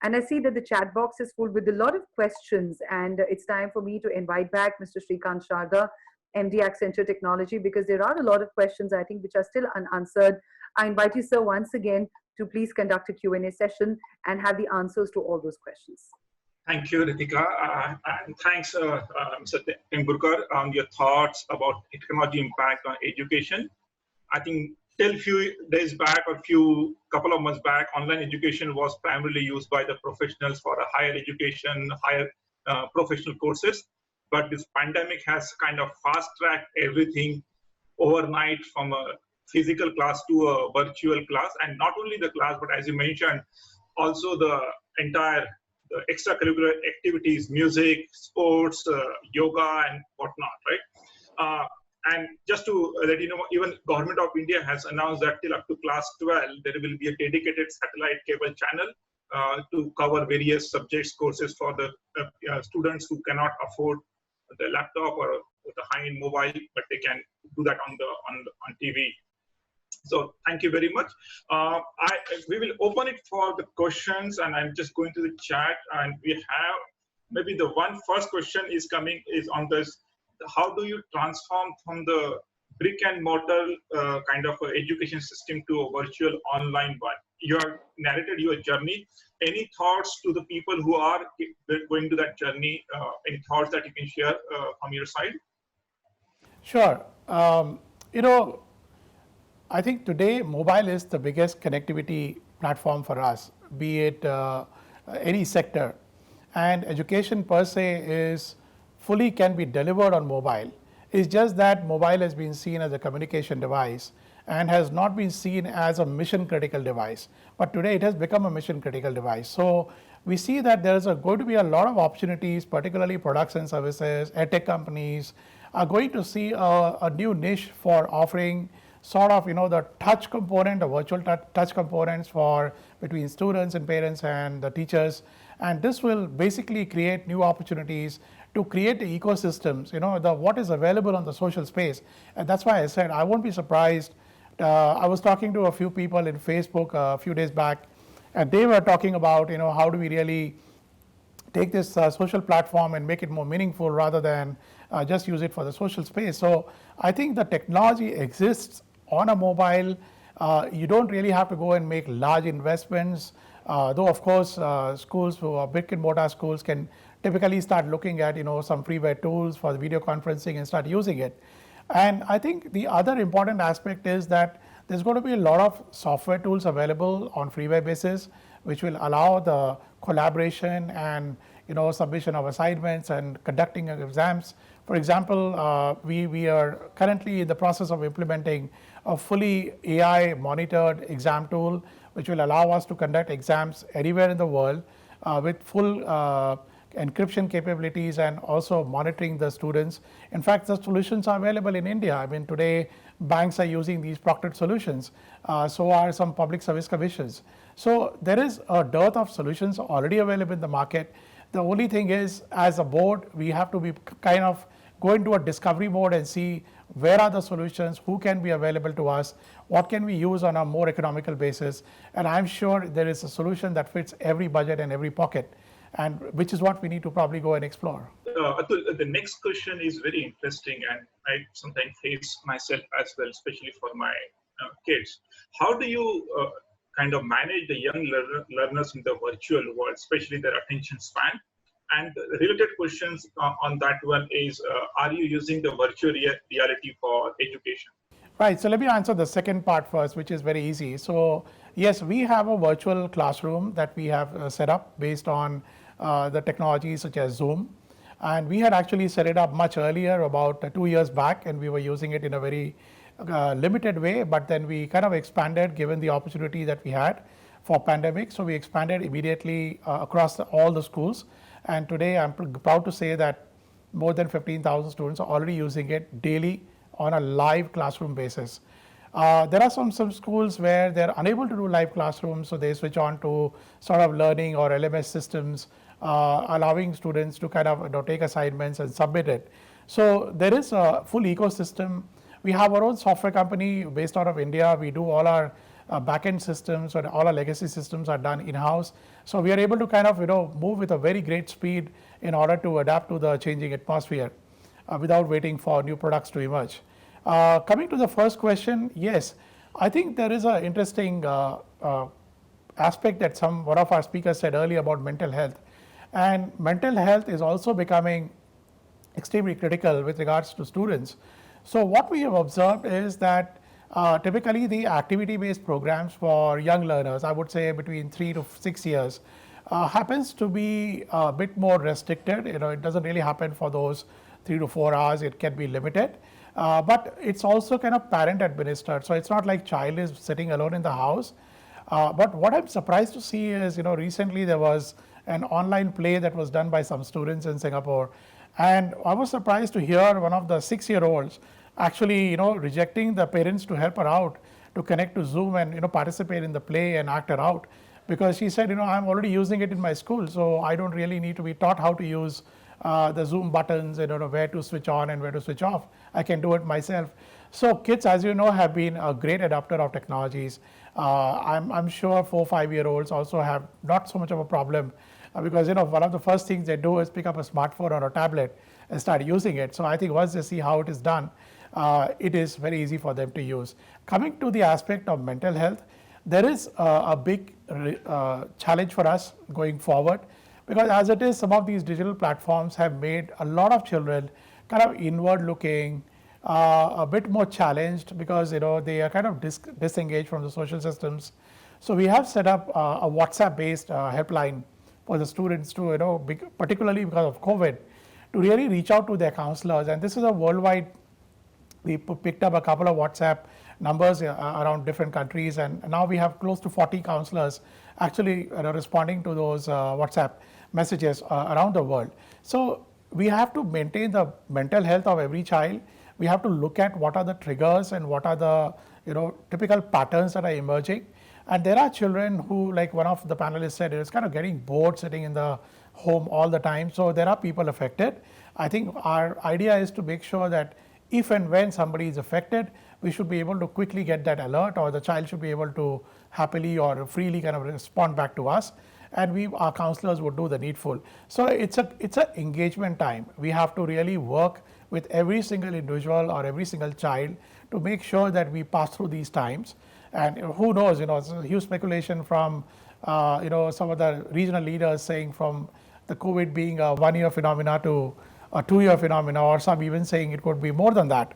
And I see that the chat box is full with a lot of questions. And it's time for me to invite back Mr. Srikant Sharda, MD Accenture Technology, because there are a lot of questions, I think, which are still unanswered. I invite you, sir, once again to please conduct a Q&A session and have the answers to all those questions. Thank you, Ritika, and thanks, Mr. Temurnikar, on your thoughts about technology impact on education. I think till few days back or couple of months back, online education was primarily used by the professionals for a higher education, higher professional courses. But this pandemic has kind of fast-tracked everything overnight from a physical class to a virtual class, and not only the class, but as you mentioned, also the entire extracurricular activities, music, sports, yoga, and whatnot, right? And just to let you know, even Government of India has announced that till up to class 12, there will be a dedicated satellite cable channel to cover various subjects, courses for the students who cannot afford the laptop or the high-end mobile, but they can do that on TV. So thank you very much. We will open it for the questions, and I'm just going to the chat, and we have maybe the first question is on this. How do you transform from the brick and mortar kind of education system to a virtual online one? You have narrated your journey. Any thoughts to the people who are going to that journey? Any thoughts that you can share from your side? Sure. I think today mobile is the biggest connectivity platform for us, be it any sector. And education per se is fully can be delivered on mobile. It's just that mobile has been seen as a communication device and has not been seen as a mission critical device. But today it has become a mission critical device. So we see that there is going to be a lot of opportunities, particularly products and services, edtech companies are going to see a new niche for offering sort of the touch component, the virtual touch components for between students and parents and the teachers. And this will basically create new opportunities to create the ecosystems, what is available on the social space. And that's why I said I won't be surprised. I was talking to a few people in Facebook a few days back, and they were talking about, how do we really take this social platform and make it more meaningful rather than just use it for the social space. So I think the technology exists on a mobile. You don't really have to go and make large investments, though of course schools who are brick and mortar schools can typically start looking at some freeware tools for video conferencing and start using it. And I think the other important aspect is that there's going to be a lot of software tools available on freeware basis, which will allow the collaboration and submission of assignments and conducting of exams. For example, we are currently in the process of implementing a fully AI monitored exam tool, which will allow us to conduct exams anywhere in the world with full encryption capabilities and also monitoring the students. In fact, the solutions are available in India. I mean, today banks are using these proctored solutions. So are some public service commissions. So there is a dearth of solutions already available in the market. The only thing is, as a board, we have to be kind of go into a discovery mode and see where are the solutions, who can be available to us, what can we use on a more economical basis. And I'm sure there is a solution that fits every budget and every pocket, and which is what we need to probably go and explore. Atul, the next question is very interesting, and I sometimes face myself as well, especially for my kids. How do you kind of manage the young learners in the virtual world, especially their attention span? And the related questions on that one is, are you using the virtual reality for education? Right, so let me answer the second part first, which is very easy. So yes, we have a virtual classroom that we have set up based on the technologies such as Zoom. And we had actually set it up much earlier, about 2 years back, and we were using it in a very limited way, but then we kind of expanded given the opportunity that we had for pandemic. So we expanded immediately across all the schools. And today I'm proud to say that more than 15,000 students are already using it daily on a live classroom basis. There are some schools where they're unable to do live classrooms, so they switch on to sort of learning or LMS systems, allowing students to kind of take assignments and submit it. So there is a full ecosystem. We have our own software company based out of India. We do all our backend systems or all our legacy systems are done in-house. So we are able to kind of move with a very great speed in order to adapt to the changing atmosphere without waiting for new products to emerge. Coming to the first question, yes, I think there is an interesting aspect that one of our speakers said earlier about mental health. And mental health is also becoming extremely critical with regards to students. So what we have observed is that typically the activity-based programs for young learners, I would say between 3 to 6 years, happens to be a bit more restricted. It doesn't really happen for those 3 to 4 hours. It can be limited, but it's also kind of parent administered. So it's not like child is sitting alone in the house. But what I'm surprised to see is, recently there was an online play that was done by some students in Singapore, and I was surprised to hear one of the 6-year-olds actually, rejecting the parents to help her out to connect to Zoom and participate in the play and act her out, because she said, I'm already using it in my school, so I don't really need to be taught how to use the Zoom buttons and where to switch on and where to switch off. I can do it myself. So kids, as you know, have been a great adopter of technologies. I'm sure 4, 5-year-olds also have not so much of a problem because one of the first things they do is pick up a smartphone or a tablet and start using it. So I think once they see how it is done, it is very easy for them to use. Coming to the aspect of mental health, there is a big challenge for us going forward, because as it is, some of these digital platforms have made a lot of children kind of inward looking, a bit more challenged, because they are kind of disengaged from the social systems. So we have set up a WhatsApp based helpline for the students to particularly because of COVID, to really reach out to their counselors. And this is a worldwide, we picked up a couple of WhatsApp numbers around different countries, and now we have close to 40 counselors actually responding to those WhatsApp messages around the world. So we have to maintain the mental health of every child. We have to look at what are the triggers and what are the typical patterns that are emerging. And there are children who, like one of the panelists said, is kind of getting bored sitting in the home all the time. So there are people affected. I think our idea is to make sure that if and when somebody is affected, we should be able to quickly get that alert, or the child should be able to happily or freely kind of respond back to us, and our counselors would do the needful. So it's an engagement time. We have to really work with every single individual or every single child to make sure that we pass through these times. And who knows, it's a huge speculation from some of the regional leaders saying from the COVID being a 1-year phenomena to a 2-year phenomena, or some even saying it could be more than that,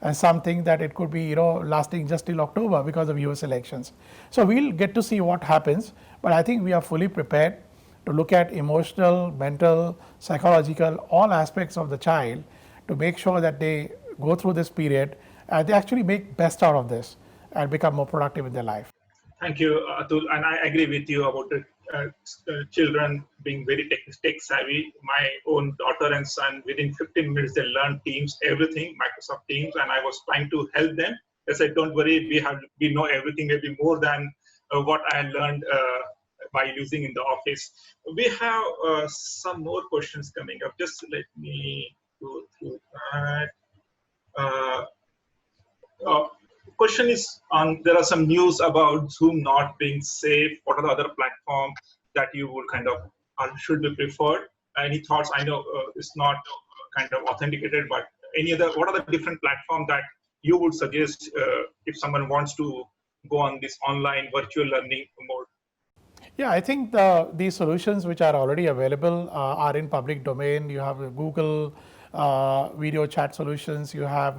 and some think that it could be lasting just till October because of US elections. So we'll get to see what happens, but I think we are fully prepared to look at emotional, mental, psychological, all aspects of the child to make sure that they go through this period and they actually make best out of this and become more productive in their life. Thank you, Atul. And I agree with you about the children being very tech savvy. My own daughter and son, within 15 minutes, they learn Teams, everything, Microsoft Teams, and I was trying to help them. I said, don't worry, we know everything, maybe more than what I learned by using in the office. We have some more questions coming up. Just let me go through that. Question is on, there are some news about Zoom not being safe. What are the other platforms that you would kind of should be preferred? Any thoughts? I know it's not kind of authenticated, but what are the different platforms that you would suggest if someone wants to go on this online virtual learning mode? Yeah, I think these solutions which are already available are in public domain. You have Google video chat solutions, you have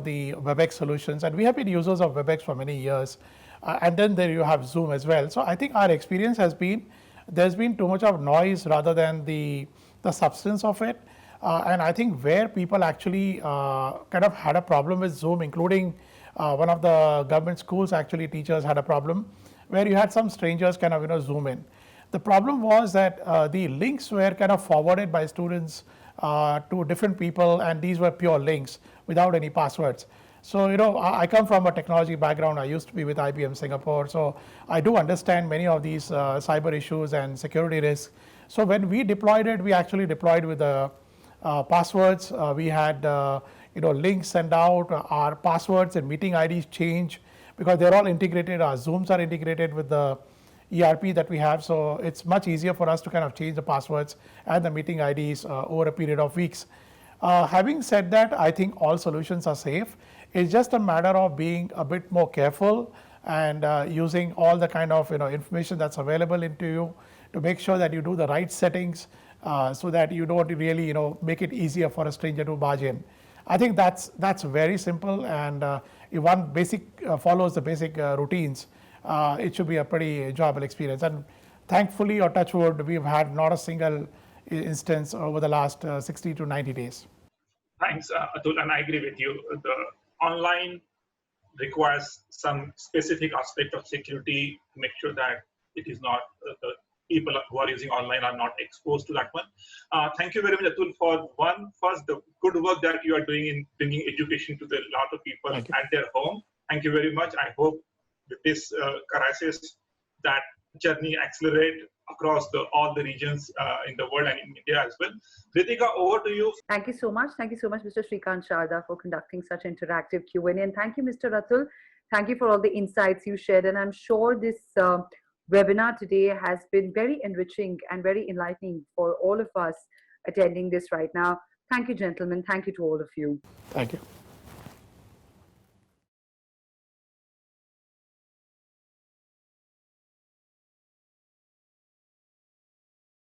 the WebEx solutions, and we have been users of WebEx for many years. And then there you have Zoom as well. So I think our experience has been, there's been too much of noise rather than the substance of it. And I think where people actually kind of had a problem with Zoom, including one of the government schools, actually teachers had a problem where you had some strangers kind of Zoom in. The problem was that the links were kind of forwarded by students to different people, and these were pure links without any passwords. So I come from a technology background. I used to be with IBM Singapore, so I do understand many of these cyber issues and security risks. So when we deployed it, we actually deployed with the passwords. We had links sent out, our passwords and meeting IDs change because they're all integrated. Our Zooms are integrated with the ERP that we have, so it's much easier for us to kind of change the passwords and the meeting IDs over a period of weeks. Having said that, I think all solutions are safe. It's just a matter of being a bit more careful and using all the kind of information that's available into you to make sure that you do the right settings so that you don't really make it easier for a stranger to barge in. I think that's very simple, and if one follows the basic routines, it should be a pretty enjoyable experience. And thankfully, or touch wood, we've had not a single instance over the last 60 to 90 days. Thanks, Atul, and I agree with you. The online requires some specific aspect of security to make sure that it is not the people who are using online are not exposed to that one. Thank you very much, Atul, for first the good work that you are doing in bringing education to the lot of people at their home. Thank you very much. I hope with this crisis, that journey accelerate across all the regions in the world and in India as well. Ritika, over to you. Thank you so much. Thank you so much, Mr. Shrikant Sharda, for conducting such interactive Q&A. And thank you, Mr. Atul. Thank you for all the insights you shared. And I'm sure this webinar today has been very enriching and very enlightening for all of us attending this right now. Thank you, gentlemen. Thank you to all of you. Thank you.